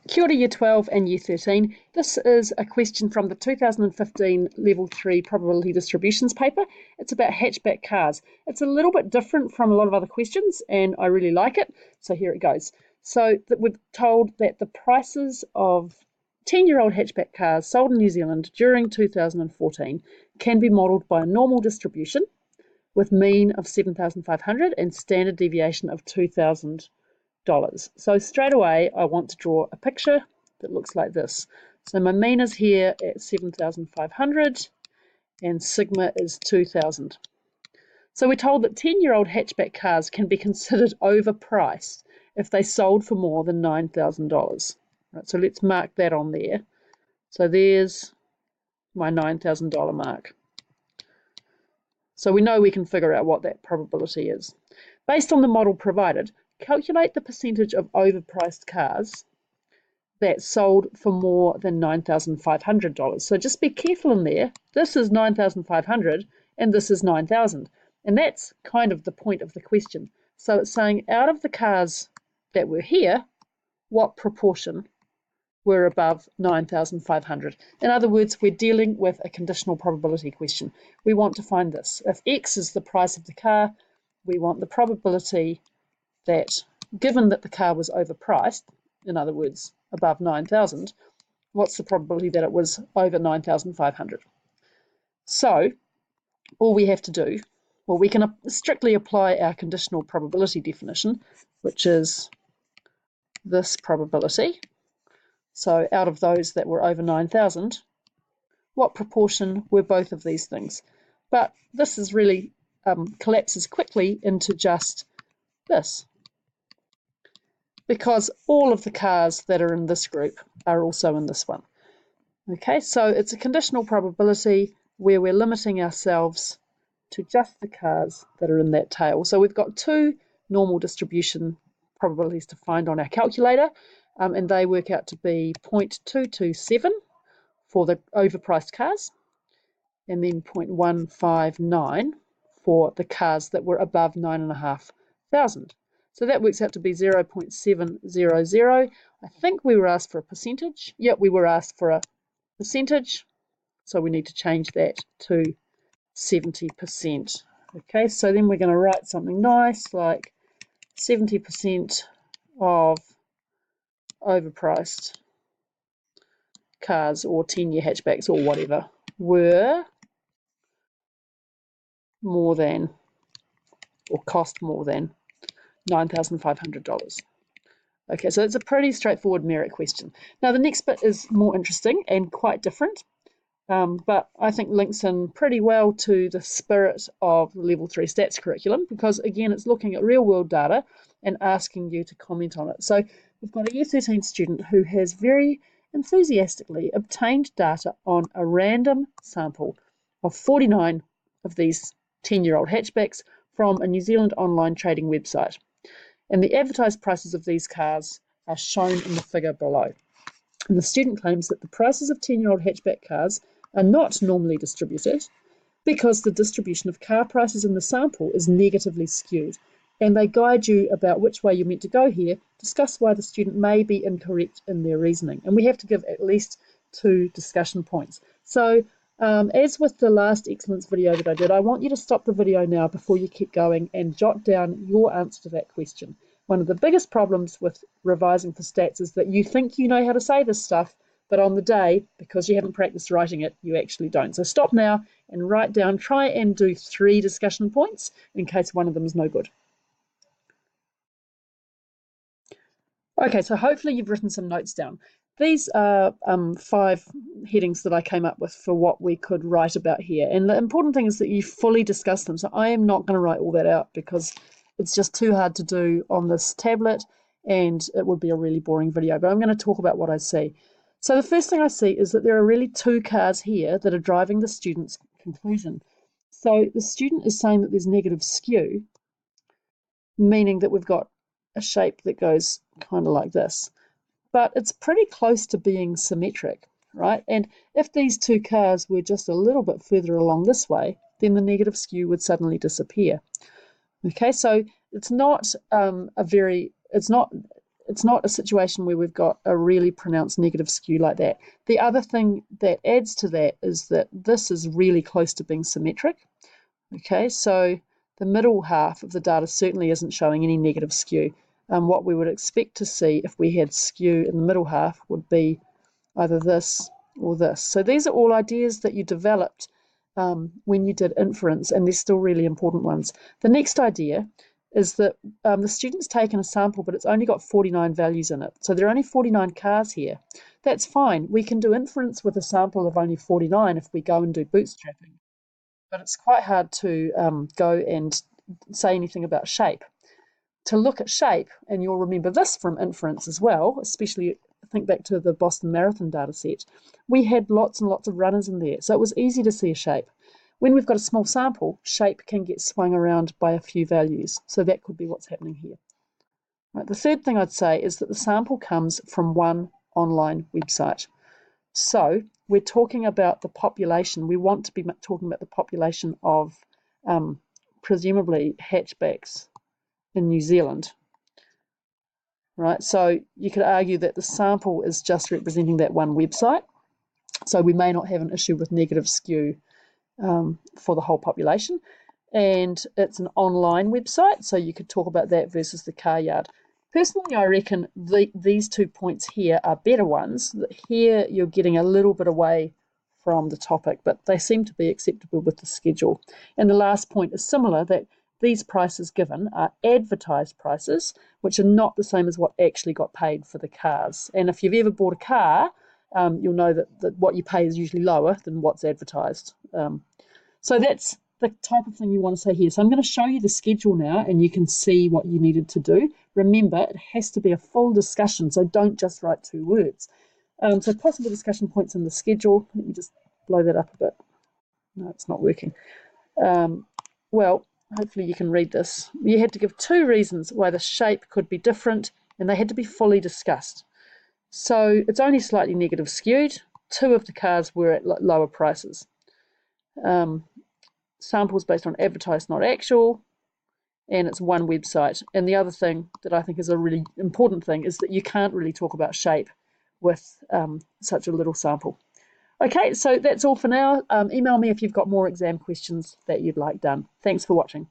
Kia ora Year 12 and Year 13. This is a question from the 2015 Level 3 Probability Distributions paper. It's about hatchback cars. It's a little bit different from a lot of other questions and I really like it. So here it goes. So we're told that the prices of 10-year-old hatchback cars sold in New Zealand during 2014 can be modelled by a normal distribution with mean of 7,500 and standard deviation of 2,000. So straight away I want to draw a picture that looks like this. So my mean is here at 7,500 and sigma is 2,000. So we're told that 10-year-old hatchback cars can be considered overpriced if they sold for more than $9,000. Right, so let's mark that on there. So there's my $9,000 mark. So we know we can figure out what that probability is. Based on the model provided, calculate the percentage of overpriced cars that sold for more than $9,500. So just be careful in there. This is 9,500 and this is 9,000. And that's kind of the point of the question. So it's saying out of the cars that were here, what proportion were above 9,500? In other words, we're dealing with a conditional probability question. We want to find this. If X is the price of the car, we want the probability that given that the car was overpriced, in other words, above 9,000, what's the probability that it was over 9,500? So all we have to do, well, we can strictly apply our conditional probability definition, which is this probability. So out of those that were over 9,000, what proportion were both of these things? But this is really collapses quickly into just this, because all of the cars that are in this group are also in this one. Okay, so it's a conditional probability where we're limiting ourselves to just the cars that are in that tail. So we've got two normal distribution probabilities to find on our calculator, and they work out to be 0.227 for the overpriced cars, and then 0.159 for the cars that were above 9,500. So that works out to be 0.700. I think we were asked for a percentage. Yep, we were asked for a percentage. So we need to change that to 70%. Okay, so then we're going to write something nice like 70% of overpriced cars or 10-year hatchbacks or whatever were more than or cost more than $9,500. Okay, so it's a pretty straightforward merit question. Now the next bit is more interesting and quite different, but I think links in pretty well to the spirit of the Level 3 Stats curriculum, because again it's looking at real world data and asking you to comment on it. So we've got a Year 13 student who has very enthusiastically obtained data on a random sample of 49 of these 10-year-old hatchbacks from a New Zealand online trading website. And the advertised prices of these cars are shown in the figure below. And the student claims that the prices of 10-year-old hatchback cars are not normally distributed because the distribution of car prices in the sample is negatively skewed. And they guide you about which way you're meant to go here, discuss why the student may be incorrect in their reasoning. And we have to give at least 2 discussion points. So as with the last excellence video that I did, I want you to stop the video now before you keep going and jot down your answer to that question. One of the biggest problems with revising for stats is that you think you know how to say this stuff, but on the day, because you haven't practiced writing it, you actually don't. So stop now and write down, try and do 3 discussion points in case one of them is no good. Okay, so hopefully you've written some notes down. These are 5 headings that I came up with for what we could write about here. And the important thing is that you fully discuss them. So I am not going to write all that out because it's just too hard to do on this tablet and it would be a really boring video. But I'm going to talk about what I see. So the first thing I see is that there are really 2 cars here that are driving the student's conclusion. So the student is saying that there's negative skew, meaning that we've got a shape that goes kind of like this. But it's pretty close to being symmetric, right? And if these 2 cars were just a little bit further along this way, then the negative skew would suddenly disappear. Okay, so it's not it's not a situation where we've got a really pronounced negative skew like that. The other thing that adds to that is that this is really close to being symmetric. Okay, so the middle half of the data certainly isn't showing any negative skew. What we would expect to see if we had skew in the middle half would be either this or this. So these are all ideas that you developed when you did inference, and they're still really important ones. The next idea is that the student's taken a sample, but it's only got 49 values in it. So there are only 49 cars here. That's fine. We can do inference with a sample of only 49 if we go and do bootstrapping. But it's quite hard to go and say anything about shape. To look at shape, and you'll remember this from inference as well, especially think back to the Boston Marathon data set, we had lots and lots of runners in there, so it was easy to see a shape. When we've got a small sample, shape can get swung around by a few values, so that could be what's happening here. Right, the third thing I'd say is that the sample comes from one online website. So we're talking about the population. We want to be talking about the population of presumably hatchbacks in New Zealand. Right, so you could argue that the sample is just representing that one website. So we may not have an issue with negative skew for the whole population. And it's an online website, so you could talk about that versus the car yard. Personally, I reckon these 2 points here are better ones. Here you're getting a little bit away from the topic, but they seem to be acceptable with the schedule. And the last point is similar, that these prices given are advertised prices, which are not the same as what actually got paid for the cars. And if you've ever bought a car, you'll know that what you pay is usually lower than what's advertised. So that's the type of thing you want to say here. So I'm going to show you the schedule now, and you can see what you needed to do. Remember, it has to be a full discussion, so don't just write 2 words. So possible discussion points in the schedule. Let me just blow that up a bit. No, it's not working. Well, hopefully you can read this. You had to give 2 reasons why the shape could be different, and they had to be fully discussed. So it's only slightly negative skewed. 2 of the cars were at lower prices. Samples based on advertised, not actual, and it's one website. And the other thing that I think is a really important thing is that you can't really talk about shape with such a little sample. Okay, so that's all for now. Email me if you've got more exam questions that you'd like done. Thanks for watching.